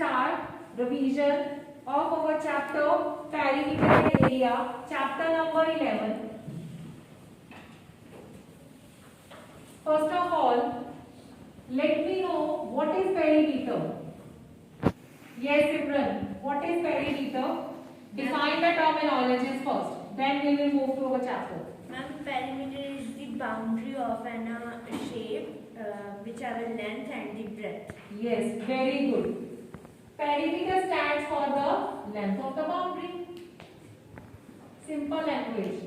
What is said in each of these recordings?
start revision of our chapter perimeter and area, chapter number 11. First of all, let me know what is perimeter. Yes, Simran, what is perimeter? Define the terminologies first, then we will move to our chapter. Ma'am, perimeter is the boundary of an shape which have a length and the breadth. Yes, very good. Perimeter stands for the length of the boundary. Simple language.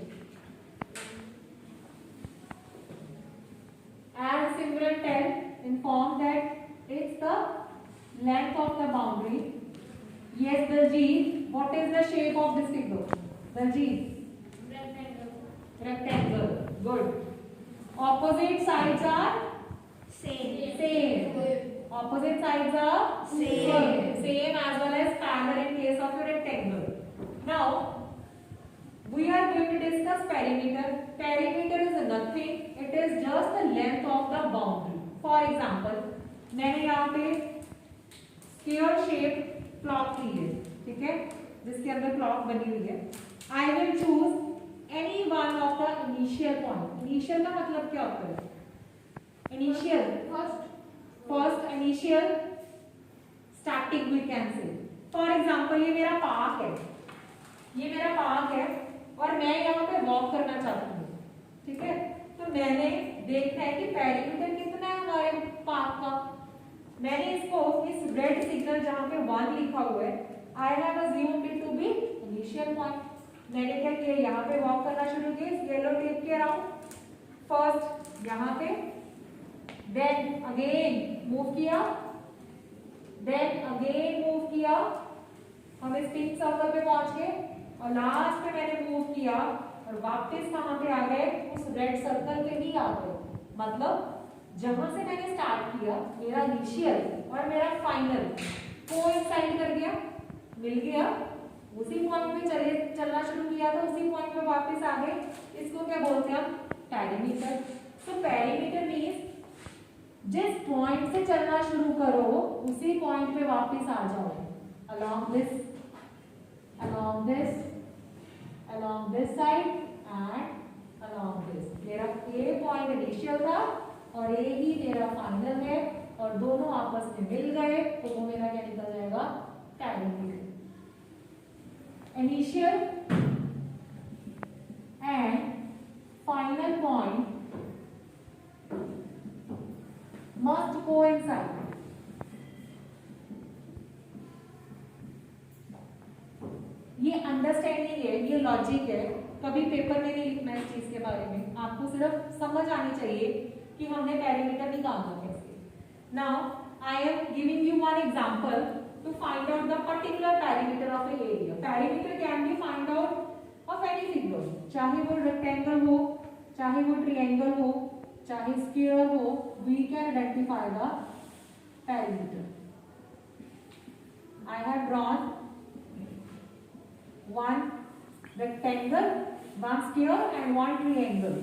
As Simran informed that it's the length of the boundary. Yes, Daljit, what is the shape of this figure? Daljit? Rectangle. Good. Opposite sides are same. Opposite sides are same as well as parallel in case of a rectangle. Now we are going to discuss perimeter. Perimeter is nothing. It is just the length of the boundary. For example, मैंने यहाँ पे square shape clock ली है, ठीक है, जिसके अंदर clock बनी हुई है. I will choose any one of the initial point. Initial का मतलब क्या होता है? Initial first initial starting we can say. For example, ये मेरा पार्क है और मैं यहाँ पे वॉक करना चाहती हूँ, ठीक है. तो मैंने देखना है कि पेरीमीटर कितना है हमारे पार्क का. मैंने इसको इस रेड सिग्नल जहाँ पे 1 लिखा हुआ है, I have assumed it to be initial point. मैंने क्या किया, यहाँ पे वॉक करना शुरू किया इस येलो टेप के अराउंड. फर्स्ट यहाँ पे, देन अगेन मूव किया, देन अगेन मूव किया, हम इस पिंक सर्कल पे पहुंच गए और लास्ट पे मैंने मूव किया और वापस कहाँ पे आ गए, उस रेड सर्कल पे ही आ गए. मतलब जहां से मैंने स्टार्ट किया, मेरा इनिशियल और मेरा फाइनल कोइंसाइड कर गया, मिल गया. उसी पॉइंट पे चलना शुरू किया था, उसी पॉइंट पे वापस आ गए. इसको क्या बोलते हैं हम? पेरीमीटर. सो पेरीमीटर मींस जिस पॉइंट से चलना शुरू करो उसी पॉइंट पे वापस आ जाओ. along this side and along this. मेरा A पॉइंट इनिशियल था और A ही मेरा फाइनल है और दोनों आपस में मिल गए तो वो मेरा क्या निकल जाएगा? Perimeter. Initial and final point must coincide. ये अंडरस्टैंडिंग है, ये लॉजिक है. कभी पेपर में नहीं लिखना इस चीज के बारे में, आपको सिर्फ समझ आनी चाहिए कि हमने पेरीमीटर निकालना कैसे. Now I am giving you one example to find out the particular perimeter of an area. Perimeter can be find out of any figure. चाहे वो rectangle हो, चाहे वो triangle हो, चाहे square हो, we can identify the perimeter. I have drawn one rectangle, one square and one triangle.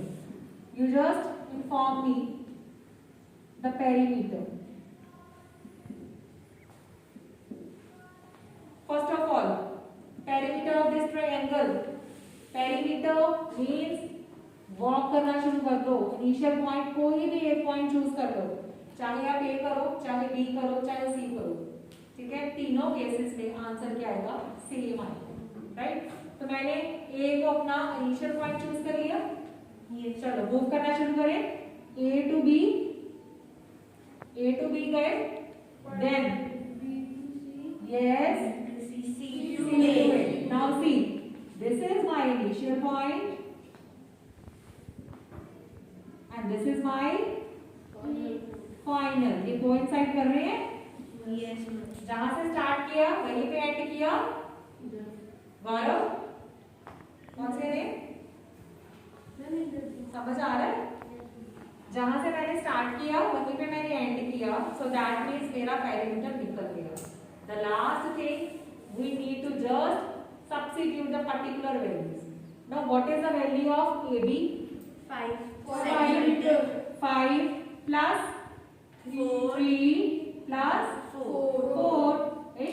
You just inform me the perimeter. First of all, perimeter of this triangle. Perimeter means walk करना शुरू कर दो. Initial point कोई भी एक point choose कर दो, चाहे आप A करो, चाहे B करो, चाहे C करो, ठीक है. तीनों केसेस में आंसर क्या आएगा? सेम आएगा, राइट. तो मैंने A को अपना इनिशियल पॉइंट चूज कर लिया. ये चलो मूव करना शुरू करें. A to B गए, then yes now see, this is my initial point and this is my final. ये coincide कर रहे हैं. Yes. जहां से स्टार्ट किया वहीं पे एंड किया. गौरव कौन से ने समझ आ रहा है? जहां से मैंने स्टार्ट किया वहीं पे मैंने एंड किया. सो दैट मीन्स मेरा पेरीमीटर निकल गया. The last thing we need to just substitute the particular values. Now what is the value of AB? 5 5 plus 3 plus 4 is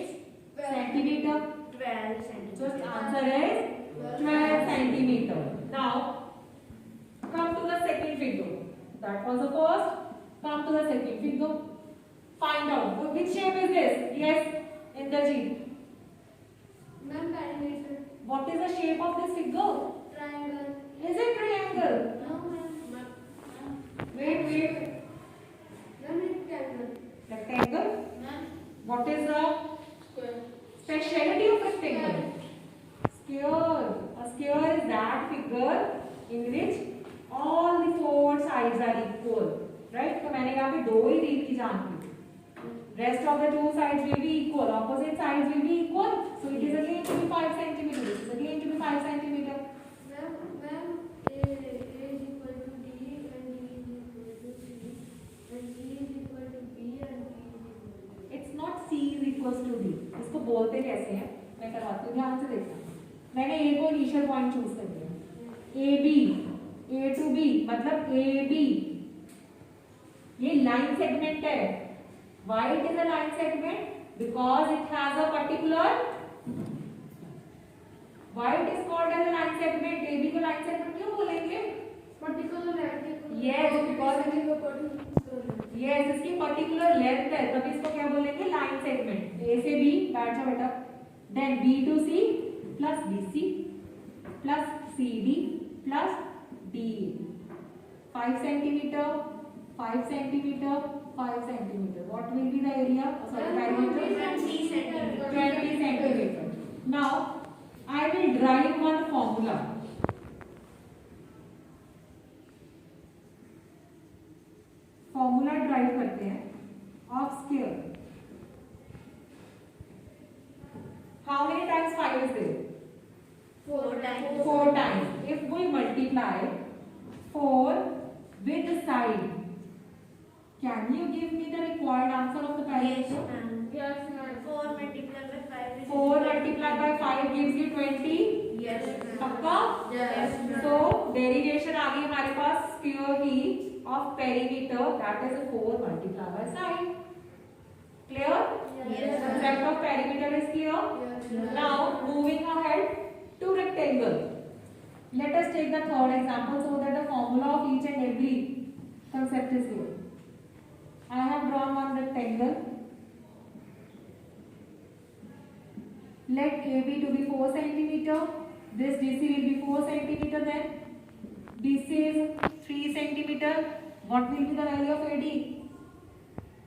Which shape is this? Yes, Indrajit. Ma'am, perimeter. What is the shape of this figure? Triangle. Is it triangle? No, ma'am. Wait. Ma'am, rectangle. Rectangle. Ma'am, What is the square. speciality of rectangle? Square. A square is that figure in which all the four sides are equal. Right? तो मैंने यहाँ पे दो ही दी थी जान की. Rest of the two sides will be equal. Opposite sides will be equal. So it is again to be 5 centimeter. This is again to be 5 centimeter. Ma'am, A is equal to D and D is equal to C and C is equal to B and B is equal to It's not C is equals to D. इसको बोलते कैसे हैं? मैं करवाती हूँ, ध्यान से देखना. मैंने A को इनिशियल पॉइंट चूज कर दिया. A B, A to B मतलब A B. ये लाइन सेगमेंट है. Why it is a line segment? Because it has a particular. Why it is called as a line segment? AB को line segment क्यों बोलेंगे? particular length. Yes, because it is particular. yes, इसकी particular length है, तभी इसको क्या बोलेंगे? Line segment. A से B बैठ जाओ बेटा. Then B to C plus BC plus CD plus DE. 5 centimeter, 5 centimeter, 5 centimeter. What will be the area? Oh, sorry, perimeter. 20 centimeter. 20 centimeter. Now, I will derive one formula. Formula derive करते हैं of square. How many times 5 is there? 4 times. 4 times. If we multiply 4 with the side, can you give me the required answer of the Yes, perimeter? ma'am. Yes, ma'am. 4 multiplied by 5 is 4 multiplied by 5 gives you 20. Yes, ma'am. पक्का? Yes, ma'am. So derivation आ गई हमारे पास square की of perimeter, that is 4 multiplied by side. Clear? Yes, ma'am. Concept of perimeter is clear. Yes. Now moving ahead to rectangle. Let us take the third example so that the formula of each and every concept is clear. I have drawn one rectangle. Let AB to be 4 centimeter. This DC will be 4 centimeter then. BC is 3 centimeter. What will be the value of AD?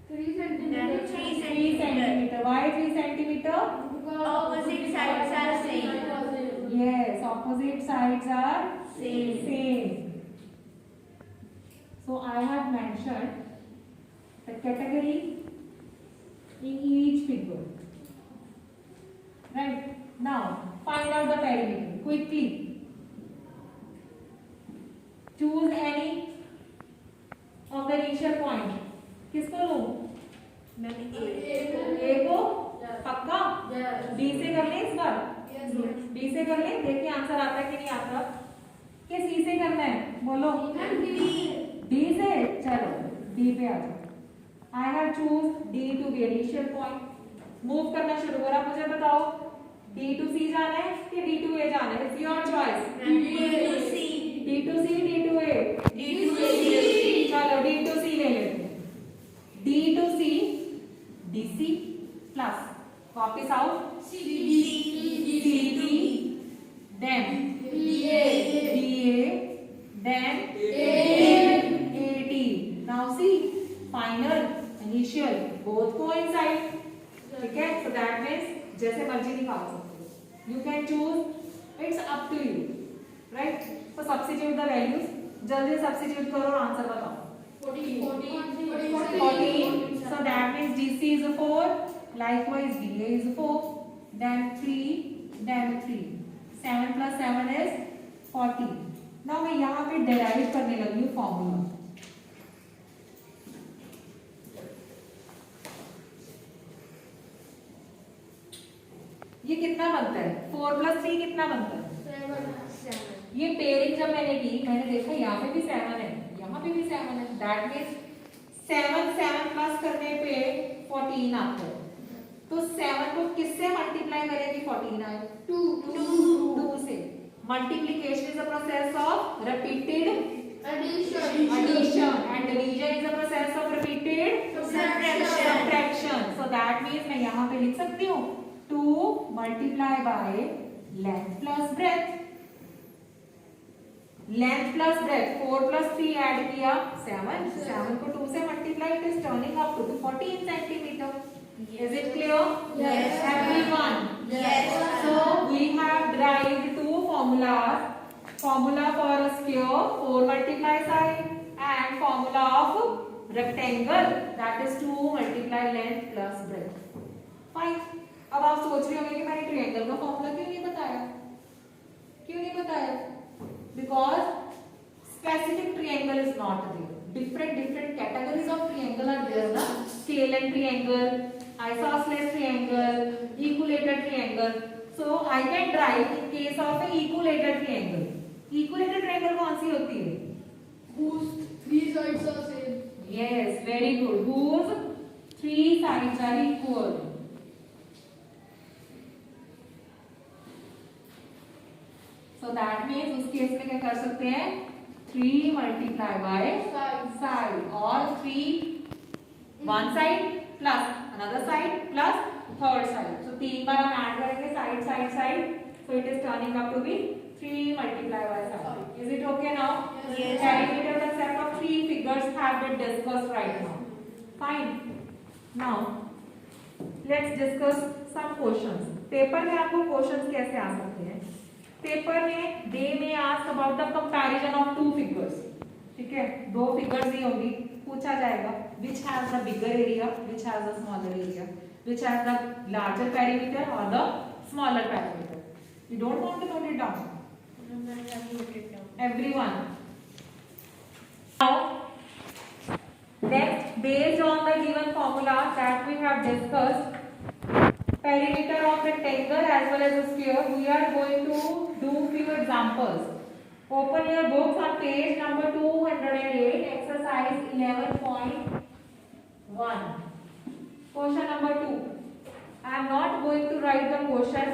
3 centimeter. 3 centimeter. Why 3 centimeter? Because Opposite sides are same. Yes, opposite sides are Same. same. So I have mentioned the category in each figure. Right? Now find out the perimeter quickly. Choose any of the initial point. किसको लूं? Ma'am A को पक्का? Yes. B से कर लें इस बार? Yes, ma'am. B से कर लें, देखिए आंसर आता है कि नहीं आता. कि C से करना है? बोलो. Ma'am, D से चलो D पे आ जाओ. I have choose D to be initial point. Move करना शुरू करो. आप मुझे बताओ D to C जाना है कि D to A जाना है? It's your choice. D to C. D to C, D to A. D to C. चलो D to C ले लेते हैं. D to C, DC plus वापिस आओ CD, then DA, then AD. Now see, final, initial, both coincide. ठीक है? So that means जैसे मर्जी निकाल सकते हो. You can choose. It's up to you, right? So substitute the values. जल्दी substitute करो और आंसर बताओ. 14. So that means DC is a 4. Likewise DA is a 4. Then 3. Then 3. 7 plus 7 is 14. Now मैं यहाँ पे derive करने लगी हूँ formula. ये कितना बनता है? 4 plus 3 कितना बनता है? ये पेयरिंग जब मैंने की, मैंने देखा यहाँ पे भी 7 है, यहाँ पे भी 7 है. दैट मीन्स 7 प्लस करने पे 14 आता है. तो 7 को किससे मल्टीप्लाई करेंगे 14 आए? 2 से. Multiplication is a process of repeated addition, and division is a process of repeated subtraction. So that means मैं यहाँ पे लिख सकती हूँ 2 multiply by length plus breadth. Length plus breadth 4 plus 3 add किया 7. 7 को 2 से multiply, it is turning up to 14 centimeter. Is it clear? Yes. Everyone. Yes. So we have derived two formulas. Formula for a sphere 4 multiply side and formula of rectangle that is 2 multiply length plus breadth. Fine. अब आप सोच रहे होंगे कि मैंने triangle का formula क्यों नहीं बताया? क्यों नहीं बताया? Because specific triangle is not there. Different categories of triangle are there, na? Scalene triangle, isosceles triangle, equilateral triangle. So I can derive in case of a equilateral triangle. Equilateral triangle कौन सी होती है? Whose 3 sides are same. Yes, very good. Whose 3 sides are equal. So that means उस case में क्या कर सकते हैं? 3 multiply by side और 3 one side plus another side plus third side. So 3 बार हम ऐड करेंगे side. So it is turning up to be 3 multiply by side. Is it okay now? Yes. Perimeter concept of 3 figures have been discussed right now. Fine. Now let's discuss some questions. Paper में आपको questions कैसे आ सकते हैं? Paper में दे में ask about the comparison of 2 figures. ठीक है, 2 figures ही होंगी, पूछा जाएगा which has the bigger area, which has the smaller area, which has the larger perimeter or the smaller perimeter. You don't want to note it down? Everyone. Now, next, based on the given formula that we have discussed, perimeter of rectangle as well as a sphere, we are going to do few examples. Open your books on page number 208, exercise 11.1. Question number 2. I am not going to write the question.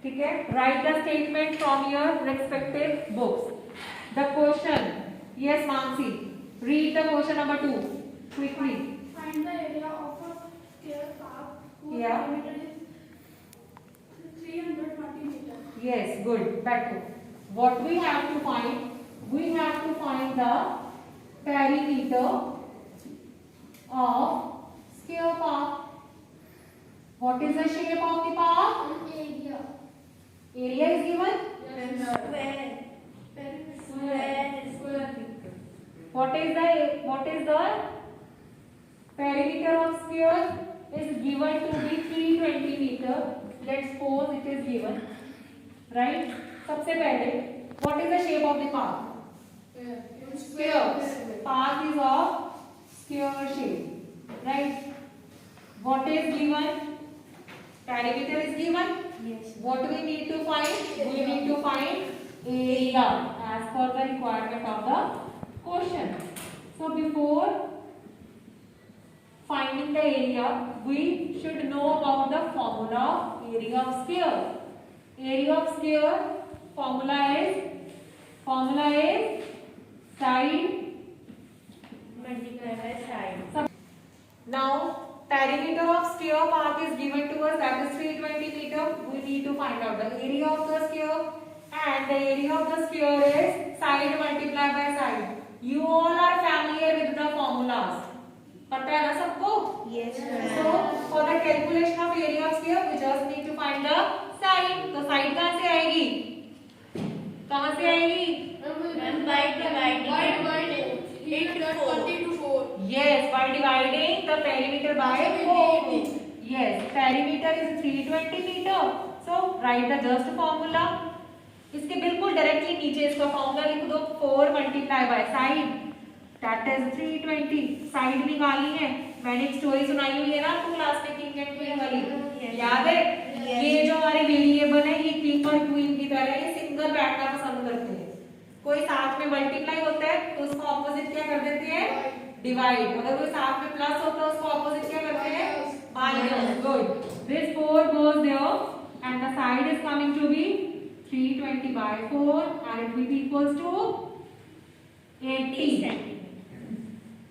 ठीक है, write the statement from your respective books. The question, yes Mansi, read the question number 2 quickly. Find the area of a square park whose Yeah. diameter is 340 meters. Yes, good. Better. What we have to find? We have to find the perimeter of square park. What is the shape of the park? Area. Area is given. Square. What is the perimeter of sphere is given to be 320 meter. Let's suppose it is given, right? सबसे पहले what is the shape of the park? Sphere. Park is of square shape, right? What is given? Perimeter is given. Yes. What we need to find? We need to find area as per the requirement of the question. So before finding the area, we should know about the formula of area of sphere. Area of sphere formula is side Multiply by side. Now, perimeter of sphere park is given to us, that is 320 meter. We need to find out the area of the sphere, and the area of the sphere is side multiplied by side. You all are familiar with the formulas. पता है ना सबको? Yes. So, for the calculation of area of sphere, we just need to find the side. तो side कहाँ से आएगी? कहाँ से आएगी? By dividing It 40 to 4. Yes, by dividing the perimeter by 4. Yes, perimeter is 320 meter. So write the just formula. इसके बिल्कुल directly नीचे इसका फॉर्मूला लिख दो 4 multiply by side. That is 320. Side निकाली है. मैंने एक स्टोरी सुनाई हुई है ना आपको क्लास में किंग एंड क्वीन वाली. याद है? ये जो हमारे वेरिएबल है ये किंग और क्वीन की तरह ये सिंगल बैठना पसंद करते हैं. कोई साथ में मल्टीप्लाई होता है तो उसका ऑपोजिट क्या कर देते हैं? डिवाइड. अगर कोई साथ में प्लस होता है उसका ऑपोजिट क्या करते हैं? Minus. Good. This 4 goes there and the side is coming to be 320 by 4 and it will be equals to 80 centimeter.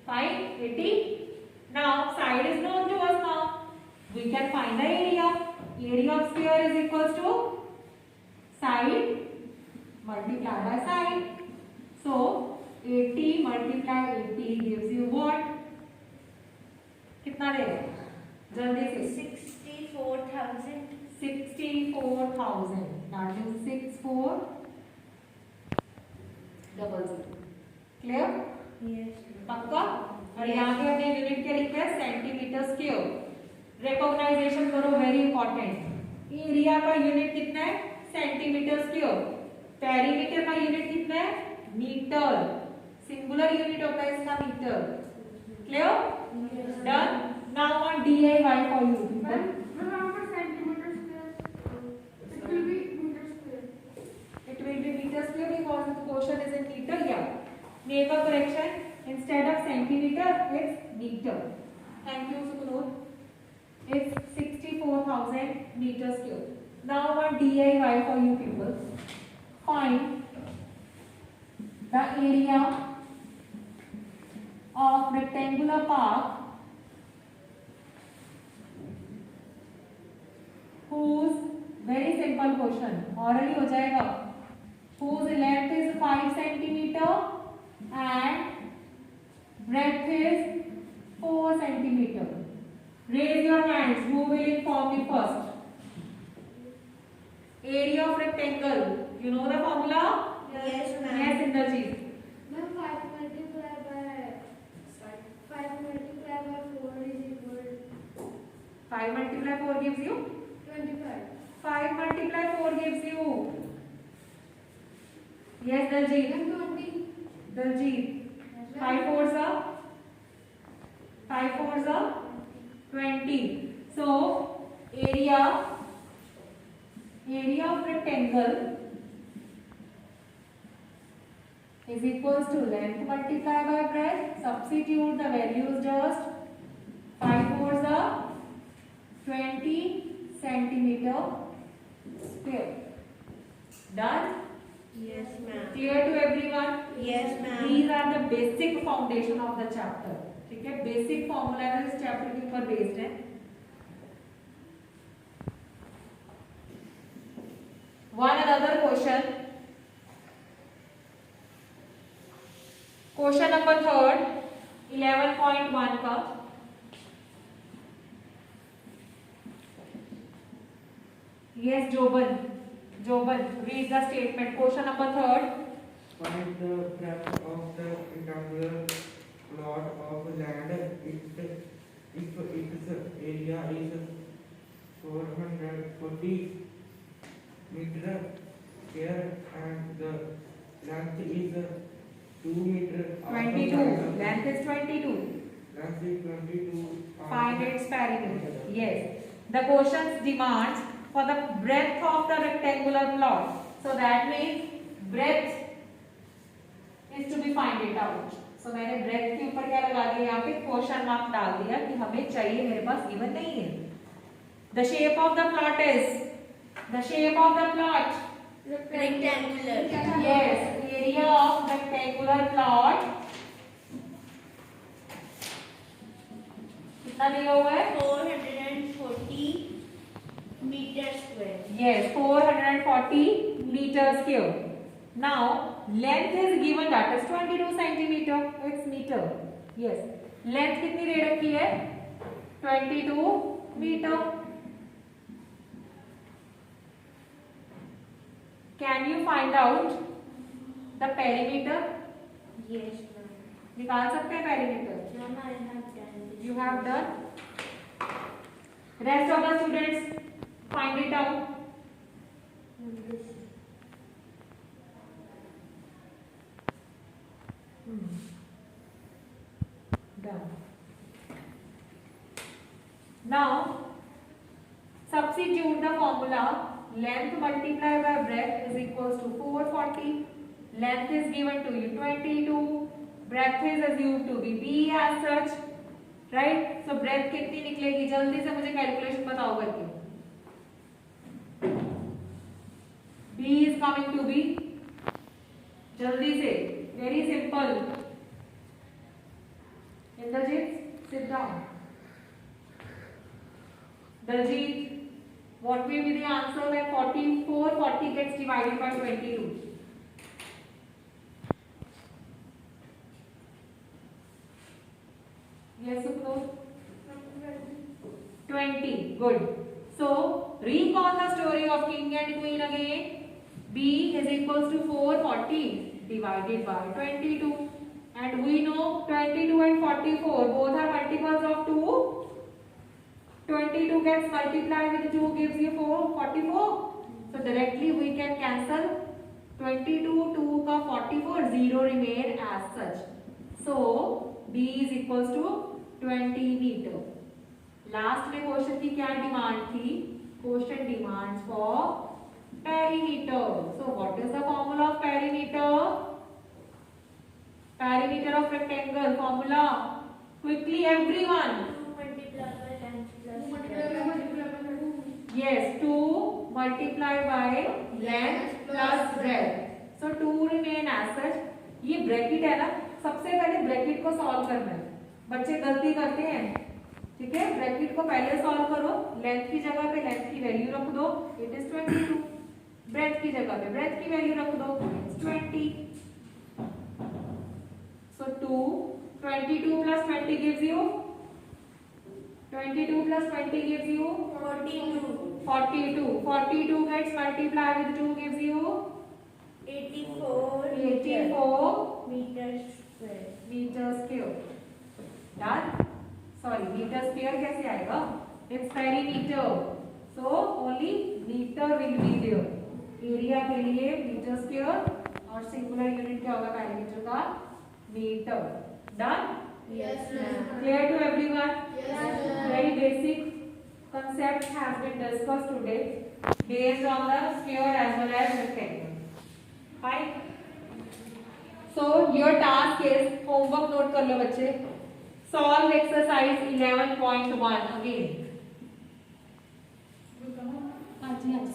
fine 80. Now side is known to us now. We can find the area. Area of sphere is equals to side multiplied by side. So 80 multiplied 80 gives you what? कितना देगा? जल्दी से 64,000. 64,000. That is 6400. Clear? Yes. पक्का? और यहाँ पे हमने unit क्या लिखा है? Centimetre square. रिकॉग्नाइजेशन करो, वेरी इंपॉर्टेंट. एरिया का यूनिट कितना है? Centimetre square. पेरीमीटर का यूनिट कितना है? मीटर. सिंगुलर यूनिट होता है इसका metre. Clear? Done. Now on DIY for you people. centimeter square. It will be meter square. It will be meter square because the quotient is in meter. Yeah. Make a correction. Instead of centimeter, it's meter. Thank you, Sukunur. It's 64,000 meters square. Now one DIY for you people. Find the area of rectangular park whose, very simple question, orally हो जाएगा, whose length is 5 centimeter and breadth is 4 centimeter. Raise your hands. Who will inform me first? Area of rectangle. You know the formula? Yes, ma'am. Yes, Inderjeet. Ma'am, 5 multiplied by 4 is equal 5 multiply 4 gives you? 25. 5 multiply 4 gives you? Yes, Daljit. Ma'am, 20. Daljit. 5 fours are? 5 fours are? 20. So, area of rectangle is equals to length multiplied by breadth. Substitute the values just. 5 fours are 20 centimeter square. Done? Yes, ma'am. Clear to everyone? Yes, ma'am. These are the basic foundation of the chapter. ठीक है, basic formula इस chapter के ऊपर based है. One another question. Question number 3, 11.1 का. Yes, Joban, read the statement. Question number 3. Find the breadth of the rectangular plot of land if its area is 440 meter square and the length is 2 meter. 22. Length is 22. Length is 22. Find its perimeter. Yes. The question demands for the breadth of the rectangular plot. So that means breadth is to be find it out. So मैंने breadth के ऊपर क्या लगा दिया? यहाँ पे question mark डाल दिया कि हमें चाहिए, मेरे पास given नहीं है. The shape of the plot is Rectangular. yes, area of rectangular plot कितना दिया हुआ है? 440 meter square. Yes, 440 meters square. Now, length is given that is 22 centimeter. It's meter. Yes. Length कितनी दे रखी है? 22 meter. Can you find out the perimeter? Yes, ma'am. निकाल सकते हैं perimeter? Ma'am, I have done this. You have done. Rest of the students find it out. Done. Now, substitute the formula. Length multiplied by breadth is equals to 440. Length is given to you 22. Breadth is assumed to be B as such. Right? So breadth कितनी निकलेगी? जल्दी से मुझे calculation बताओ करके. B is coming to be. जल्दी से Very simple. Indrajit, sit down. Daljit, what will be the answer when 40 gets divided by 22? Yes, Sukno? 20. Good. So, recall the story of king and queen again. B is equals to 440 divided by 22. And we know 22 and 44 both are multiples of 2. 22 gets multiplied with 2 gives you 44. So directly we can cancel 22, 2 का 44, 0 remain as such. So B is equals to 20 meter. Last में question की क्या demand थी? Question demands for perimeter. So what is the formula of perimeter? Perimeter of rectangle formula. Quickly everyone. 2 multiplied by length plus Yes, 2 multiplied by length plus breadth. So 2 remain as such. ये bracket है ना, सबसे पहले bracket को solve करना है. बच्चे गलती करते हैं, ठीक है. ब्रैकेट को पहले सॉल्व करो. लेंथ की जगह पे लेंथ की वैल्यू रख दो, इट इज 22. ब्रेथ की जगह पे ब्रेथ की वैल्यू रख दो, it's 20. So 22 plus 20 gives you 22 plus 20 gives you 42. 42 gets multiplied with 2 gives you 84 meters meters square. Done? Sorry, meter square कैसे आएगा? It's perimeter. So only meter will be there. Area के लिए meter square और singular unit क्या होगा perimeter का? Meter. Done? Yes, ma'am. Clear to everyone? Yes, ma'am. Very basic concept has been discussed today based on the sphere as well as rectangle. Fine. So your task is homework note कर लो बच्चे. Solve exercise 11.1 again. हाँ जी हाँ जी.